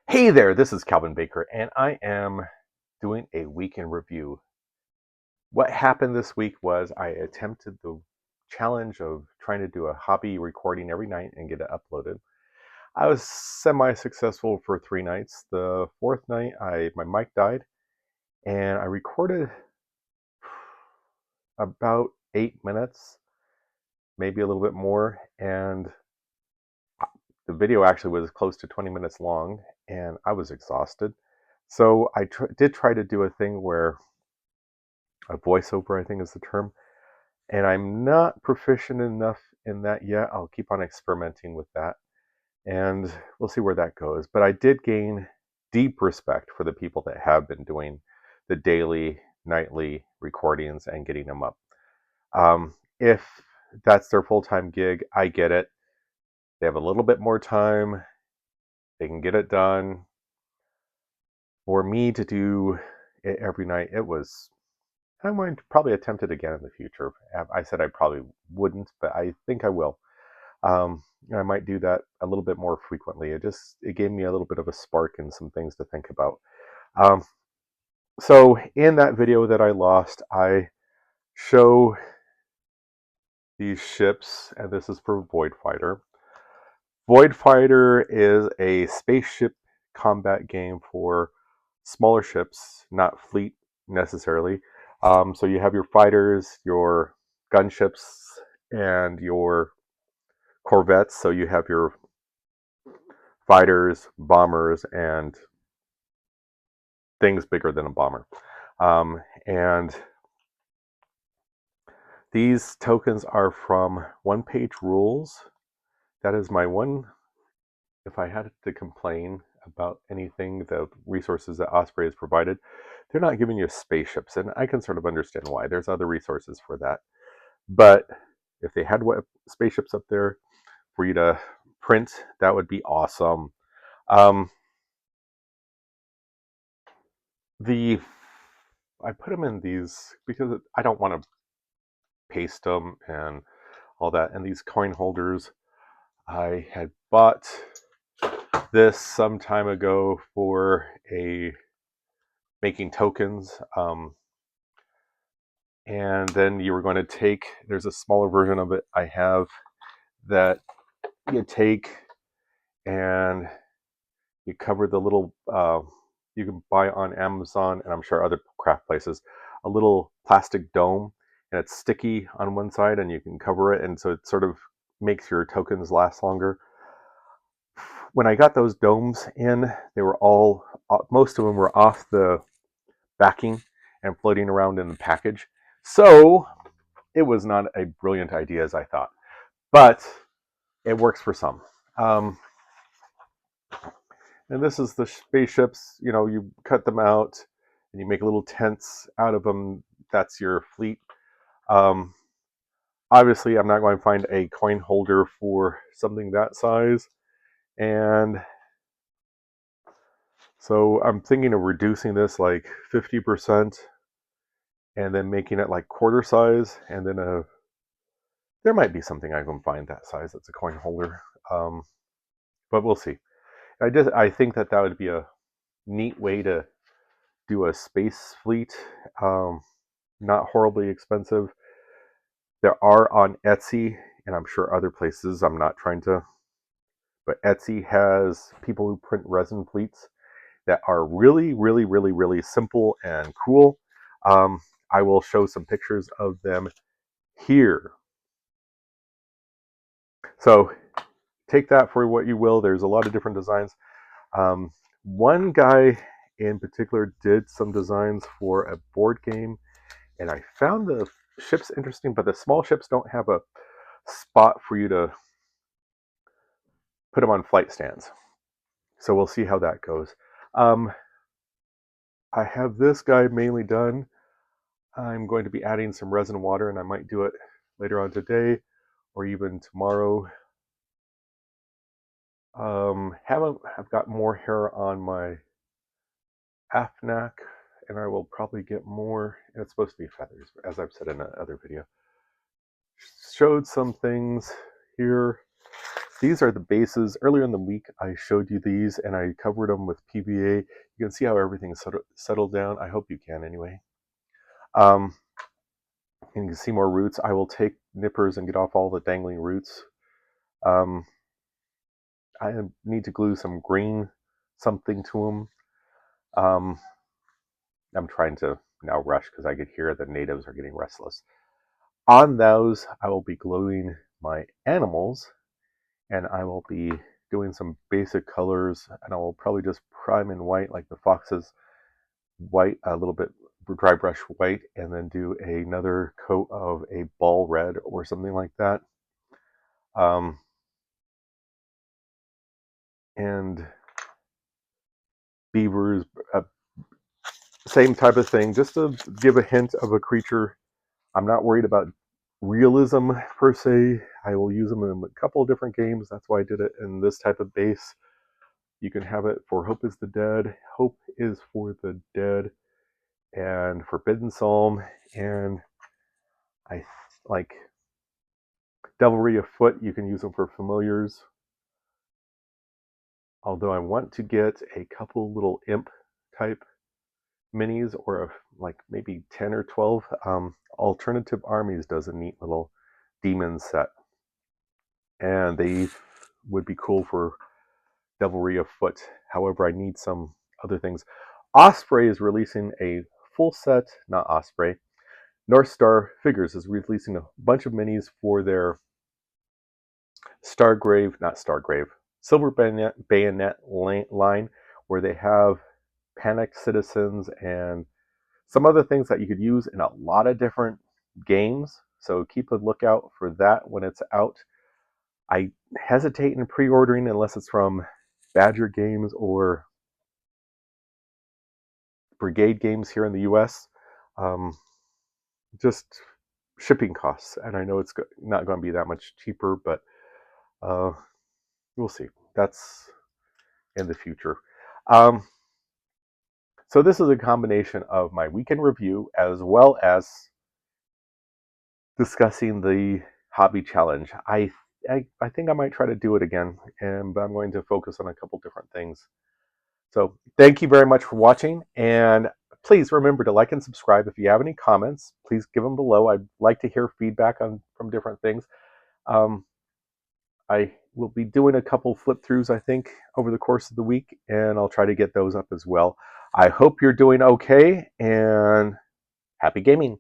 Hey there, this is Calvin Baker, and I am doing a weekend review. What happened this week was I attempted the challenge of trying to do a hobby recording every night and get it uploaded. I was semi-successful for 3 nights. The fourth night, my mic died, and I recorded about 8 minutes, maybe a little bit more, and the video actually was close to 20 minutes long, and I was exhausted. So I did try to do a thing where a voiceover, I think is the term. And I'm not proficient enough in that yet. I'll keep on experimenting with that. And we'll see where that goes. But I did gain deep respect for the people that have been doing the daily, nightly recordings and getting them up. If that's their full-time gig, I get it. They have a little bit more time. They can get it done. For me to do it every night, I'm going to probably attempt it again in the future. I said I probably wouldn't, but I think I will. I might do that a little bit more frequently. It gave me a little bit of a spark and some things to think about. Um, so in that video that I lost, I show these ships, and this is for Voidfighter. Voidfighter is a spaceship combat game for smaller ships, not fleet necessarily. So you have your fighters, your gunships, and your corvettes. So you have your fighters, bombers, and things bigger than a bomber. And these tokens are from one-page rules. That is my one. If I had to complain about anything, the resources that Osprey has provided, they're not giving you spaceships, and I can sort of understand why. There's other resources for that. But if they had spaceships up there for you to print, that would be awesome. I put them in these because I don't want to paste them and all that. And these coin holders, I had bought this some time ago for making tokens. And then you were going to there's a smaller version of it I have that you take and you cover the little, you can buy on Amazon and I'm sure other craft places, a little plastic dome, and it's sticky on one side and you can cover it, and so it sort of makes your tokens last longer. When I got those domes in, they were most of them were off the backing and floating around in the package. So it was not a brilliant idea as I thought, but it works for some. And this is the spaceships. You cut them out and you make little tents out of them. That's your fleet. Um, Obviously, I'm not going to find a coin holder for something that size. And so I'm thinking of reducing this like 50% and then making it like quarter size. And then there might be something I can find that size that's a coin holder. But we'll see. I think that would be a neat way to do a space fleet. Not horribly expensive. There are on Etsy, and I'm sure other places. I'm not trying to, but Etsy has people who print resin fleets that are really, really, really, really simple and cool. I will show some pictures of them here. So take that for what you will. There's a lot of different designs. One guy in particular did some designs for a board game, and I found the ships interesting, but the small ships don't have a spot for you to put them on flight stands. So we'll see how that goes. I have this guy mainly done. I'm going to be adding some resin water, and I might do it later on today or even tomorrow. I've got more hair on my afnak, and I will probably get more. And it's supposed to be feathers, as I've said in another video. Showed some things here. these are the bases. Earlier in the week, I showed you these and I covered them with PVA. You can see how everything's settled down. I hope you can anyway. And you can see more roots. I will take nippers and get off all the dangling roots. I need to glue some green something to them. I'm trying to now rush because I could hear the natives are getting restless. On those, I will be gluing my animals, and I will be doing some basic colors, and I will probably just prime in white like the foxes, white, a little bit dry brush white, and then do another coat of a ball red or something like that. And beavers, same type of thing, just to give a hint of a creature. I'm not worried about realism per se. I will use them in a couple of different games. That's why I did it in this type of base. You can have it for Hope is the Dead, Hope is for the Dead, and Forbidden Psalm, and I like Devilry Afoot. You can use them for familiars. Although I want to get a couple little imp type minis, or like maybe 10 or 12. Alternative Armies does a neat little demon set, and they would be cool for Devilry Afoot. However, I need some other things. Osprey is releasing a full set, not Osprey. NorthStar Figures is releasing a bunch of minis for their Silver Bayonet line, where they have Panicked Citizens and some other things that you could use in a lot of different games. So keep a lookout for that when it's out. I hesitate in pre-ordering unless it's from Badger Games or Brigade Games here in the US. Just shipping costs, and I know it's not going to be that much cheaper, but we'll see. That's in the future. So this is a combination of my weekend review as well as discussing the hobby challenge. I think I might try to do it again, but I'm going to focus on a couple different things. So thank you very much for watching, and please remember to like and subscribe. If you have any comments, please give them below. I'd like to hear feedback from different things. I will be doing a couple flip throughs, I think, over the course of the week, and I'll try to get those up as well. I hope you're doing okay, and happy gaming.